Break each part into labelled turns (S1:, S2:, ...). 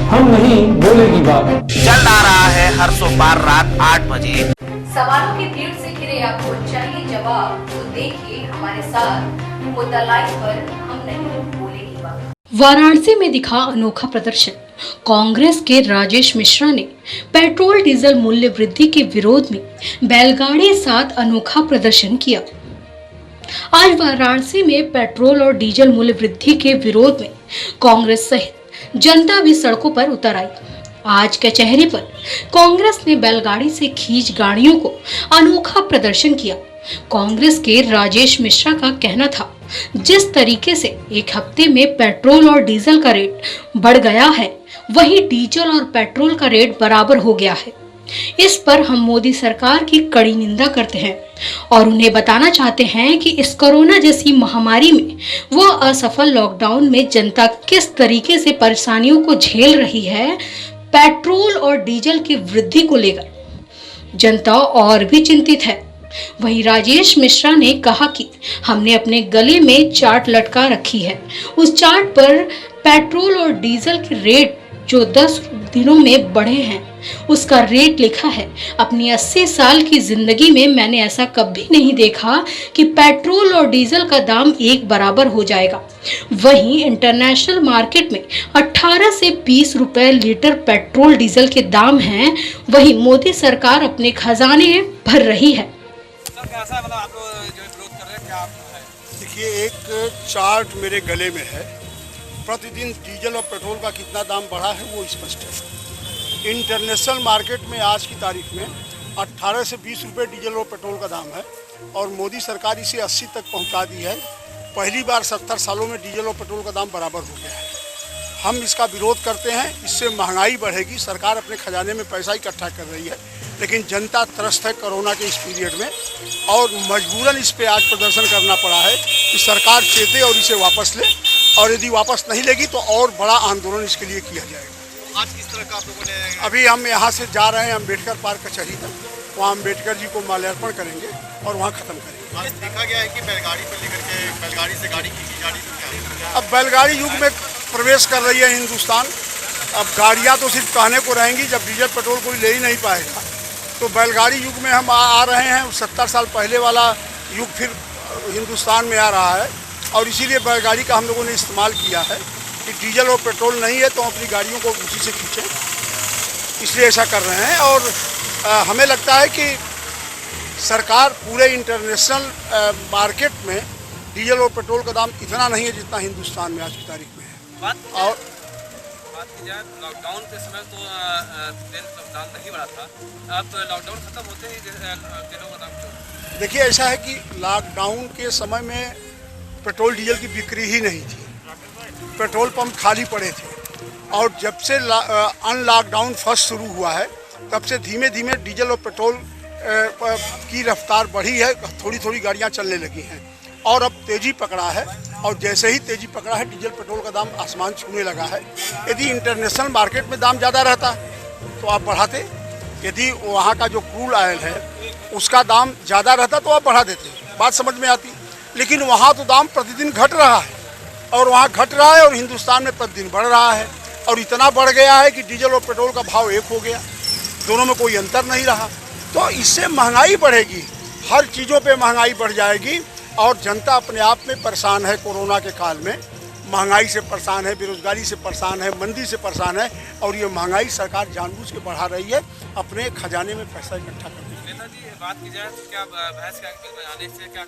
S1: हम नहीं बोलेगी बात।
S2: चल आ रहा है हर सोमवार रात 8 बजे।
S3: सवालों की भीड़ से घिरे आपको चाहिए जवाब, तो देखिए हमारे साथ मुद्दा लाइव पर हम नहीं बोलेगी बात। वाराणसी में दिखा अनोखा प्रदर्शन। कांग्रेस के राजेश मिश्रा ने पेट्रोल डीजल मूल्य वृद्धि के विरोध में बैलगाड़ी साथ अनोखा प्रदर्शन किया। आज वाराणसी में पेट्रोल और डीजल मूल्य वृद्धि के विरोध में कांग्रेस सहित जनता भी सड़कों पर उतर आई। आज कचहरी पर कांग्रेस ने बैलगाड़ी से खींच गाड़ियों को अनोखा प्रदर्शन किया। कांग्रेस के राजेश मिश्रा का कहना था, जिस तरीके से एक हफ्ते में पेट्रोल और डीजल का रेट बढ़ गया है, वहीं डीजल और पेट्रोल का रेट बराबर हो गया है। इस पर हम मोदी सरकार की कड़ी निंदा करते हैं और उन्हें बताना चाहते हैं कि इस कोरोना जैसी महामारी में वो असफल लॉकडाउन में जनता किस तरीके से परेशानियों को झेल रही है। पेट्रोल और डीजल की वृद्धि को लेकर जनता और भी चिंतित है। वहीं राजेश मिश्रा ने कहा कि हमने अपने गले में चार्ट लटका रखी है। उस चार्ट पर पेट्रोल और डीजल के रेट जो 10 दिनों में बढ़े हैं, उसका रेट लिखा है। अपनी 80 साल की जिंदगी में मैंने ऐसा कभी नहीं देखा कि पेट्रोल और डीजल का दाम एक बराबर हो जाएगा। वहीं इंटरनेशनल मार्केट में 18 से 20 रुपए लीटर पेट्रोल डीजल के दाम हैं। वहीं मोदी सरकार अपने खजाने भर रही है।
S4: कैसा मतलब आप लोग जो विरोध कर रहे हैं, क्या है?
S5: देखिए, एक चार्ट मेरे गले में है। प्रतिदिन डीजल और पेट्रोल का कितना दाम बढ़ा है वो स्पष्ट है। इंटरनेशनल मार्केट में आज की तारीख में 18 से 20 रुपये डीजल और पेट्रोल का दाम है और मोदी सरकार इसे 80 तक पहुंचा दी है। पहली बार 70 सालों में डीजल और पेट्रोल का दाम बराबर हो गया है। हम इसका विरोध करते हैं। इससे महंगाई बढ़ेगी। सरकार अपने खजाने में पैसा इकट्ठा कर रही है, लेकिन जनता त्रस्त है कोरोना के इस पीरियड में और मजबूरन इस पे आज प्रदर्शन करना पड़ा है कि सरकार चेते और इसे वापस ले, और यदि वापस नहीं लेगी तो और बड़ा आंदोलन इसके लिए किया जाएगा।
S4: आज किस तरह का आप लोगों ने?
S5: अभी हम यहाँ से जा रहे हैं अम्बेडकर पार्क कचहरी तक, वहाँ अम्बेडकर जी को माल्यार्पण करेंगे और वहाँ ख़त्म करेंगे।
S4: आज देखा गया है कि बैलगाड़ी पर लेकर के बैलगाड़ी से गाड़ी खींची जा रही है।
S5: अब बैलगाड़ी युग में प्रवेश कर रही है हिंदुस्तान। अब गाड़ियाँ तो सिर्फ कहने को रहेंगी, जब डीजल पेट्रोल कोई ले ही नहीं पाएगा तो बैलगाड़ी युग में हम आ रहे हैं। 70 साल पहले वाला युग फिर हिंदुस्तान में आ रहा है और इसीलिए बैलगाड़ी का हम लोगों ने इस्तेमाल किया है कि डीजल और पेट्रोल नहीं है तो अपनी गाड़ियों को उसी से खींचें, इसलिए ऐसा कर रहे हैं। और हमें लगता है कि सरकार पूरे इंटरनेशनल मार्केट में डीजल और पेट्रोल का दाम इतना नहीं है जितना हिंदुस्तान में आज की तारीख में है। और
S4: बात की जाए लॉकडाउन के समय तो दाम नहीं बढ़ा था, अब लॉकडाउन खत्म होते ही तेलों का दाम क्यों?
S5: देखिए, ऐसा है कि लॉकडाउन के समय में पेट्रोल डीजल की बिक्री ही नहीं थी। पेट्रोल पंप खाली पड़े थे और जब से अनलॉकडाउन फर्स्ट शुरू हुआ है तब से धीमे धीमे डीजल और पेट्रोल की रफ्तार बढ़ी है। थोड़ी थोड़ी गाड़ियां चलने लगी हैं और अब तेज़ी पकड़ा है। और जैसे ही तेज़ी पकड़ा है डीजल पेट्रोल का दाम आसमान छूने लगा है। यदि इंटरनेशनल मार्केट में दाम ज़्यादा रहता तो आप बढ़ाते, यदि वहाँ का जो क्रूड ऑयल है उसका दाम ज़्यादा रहता तो आप बढ़ा देते, बात समझ में आती। लेकिन वहाँ तो दाम प्रतिदिन घट रहा है और वहाँ घट रहा है और हिंदुस्तान में प्रतिदिन बढ़ रहा है और इतना बढ़ गया है कि डीजल और पेट्रोल का भाव एक हो गया, दोनों में कोई अंतर नहीं रहा। तो इससे महंगाई बढ़ेगी, हर चीज़ों पे महंगाई बढ़ जाएगी और जनता अपने आप में परेशान है। कोरोना के काल में महंगाई से परेशान है, बेरोजगारी से परेशान है, मंदी से परेशान है और ये महंगाई सरकार जानबूझ के बढ़ा रही है अपने खजाने में पैसा इकट्ठा करने के लिए।
S4: नेताजी, बात की जाए तो क्या बहस का आने से क्या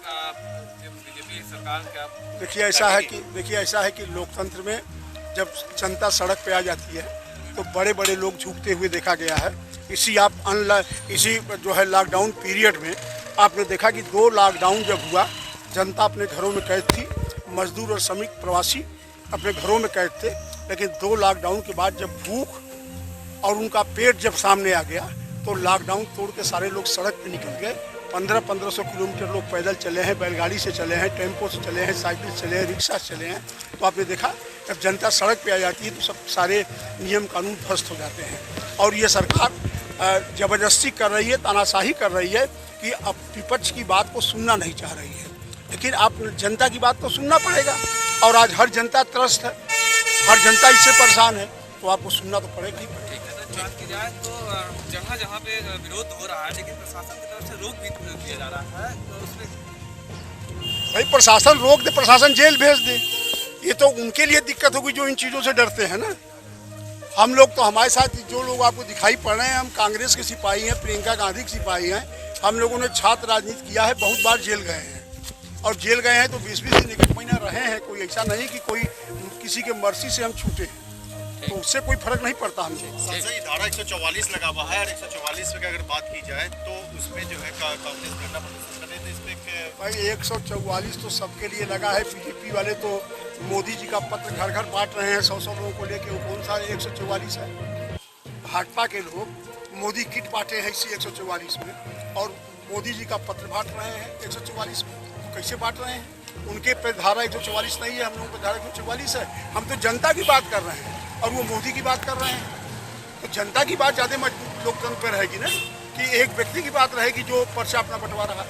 S4: बीजेपी सरकार क्या?
S5: देखिए, ऐसा है कि लोकतंत्र में जब जनता सड़क पे आ जाती है तो बड़े बड़े लोग झुकते हुए देखा गया है। इसी जो है लॉकडाउन पीरियड में आपने देखा कि 2 लॉकडाउन जब हुआ, जनता अपने घरों में कैद थी, मजदूर और श्रमिक प्रवासी अपने घरों में कैद थे। लेकिन 2 लॉकडाउन के बाद जब भूख और उनका पेट जब सामने आ गया तो लॉकडाउन तोड़ के सारे लोग सड़क पे निकल गए। 1500 किलोमीटर लोग पैदल चले हैं, बैलगाड़ी से चले हैं, टेम्पो से चले हैं, साइकिल से चले हैं, रिक्शा से चले हैं। तो आपने देखा जब जनता सड़क पे आ जाती है तो सब सारे नियम कानून ध्वस्त हो जाते हैं और ये सरकार ज़बरदस्ती कर रही है, तानाशाही कर रही है कि अब विपक्ष की बात को सुनना नहीं चाह रही है। लेकिन आप जनता की बात तो सुनना पड़ेगा। और आज हर जनता त्रस्त है, हर जनता इससे परेशान है, तो आपको सुनना तो पड़ेगा ही पड़ेगा।
S4: ठीक है, तो बात की जाए तो जहाँ जहाँ पे विरोध हो रहा है, लेकिन प्रशासन की तरफ से रोक भी किया जा रहा है, तो उसमें
S5: भाई प्रशासन रोक दे, प्रशासन जेल भेज दे, ये तो उनके लिए दिक्कत होगी जो इन चीज़ों से डरते हैं ना। हम लोग तो, हमारे साथ जो लोग आपको दिखाई पड़ रहे हैं, हम कांग्रेस के सिपाही हैं, प्रियंका गांधी के सिपाही हैं। हम लोगों ने छात्र राजनीति किया है, बहुत बार जेल गए हैं, और जेल गए हैं तो 20-20 दिन 1 महीना रहे हैं। कोई ऐसा नहीं कि कोई किसी के मर्जी से हम छूटे हैं, तो उससे कोई फर्क नहीं पड़ता हमसे।
S6: सबसे ही धारा 144 लगा हुआ है, और 144 में अगर बात की जाए तो उसमें जो है कांग्रेस झंडा प्रदर्शन करे, तो इसमें
S5: भाई 144 तो सबके लिए लगा है। बीजेपी वाले तो मोदी जी का पत्र घर घर बांट रहे हैं 100-100 लोगों को लेके। वो कौन सा 144 है? भाजपा के लोग मोदी किट बांटे हैं इसी 144 में, और मोदी जी का पत्र बांट रहे हैं 144 में। तो कैसे बांट रहे हैं? उनके पे धारा 144 नहीं है, हम लोगों पे धारा 144 है। हम तो जनता की बात कर रहे हैं और वो मोदी की बात कर रहे हैं। तो जनता की बात ज़्यादा मजबूत लोकतंत्र पर रहेगी ना, कि एक व्यक्ति की बात रहेगी जो पर्चा अपना बंटवा रहा है।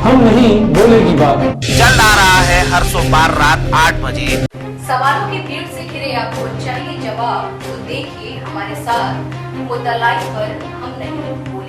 S1: हम नहीं बोलेगी बात।
S2: जल्द आ रहा है हर सोमवार रात 8 बजे।
S3: सवालों की भीड़ से घिरे आपको चाहिए जवाब, तो देखिए हमारे साथ मुद्दा लाइव पर हम नहीं बोलेंगे।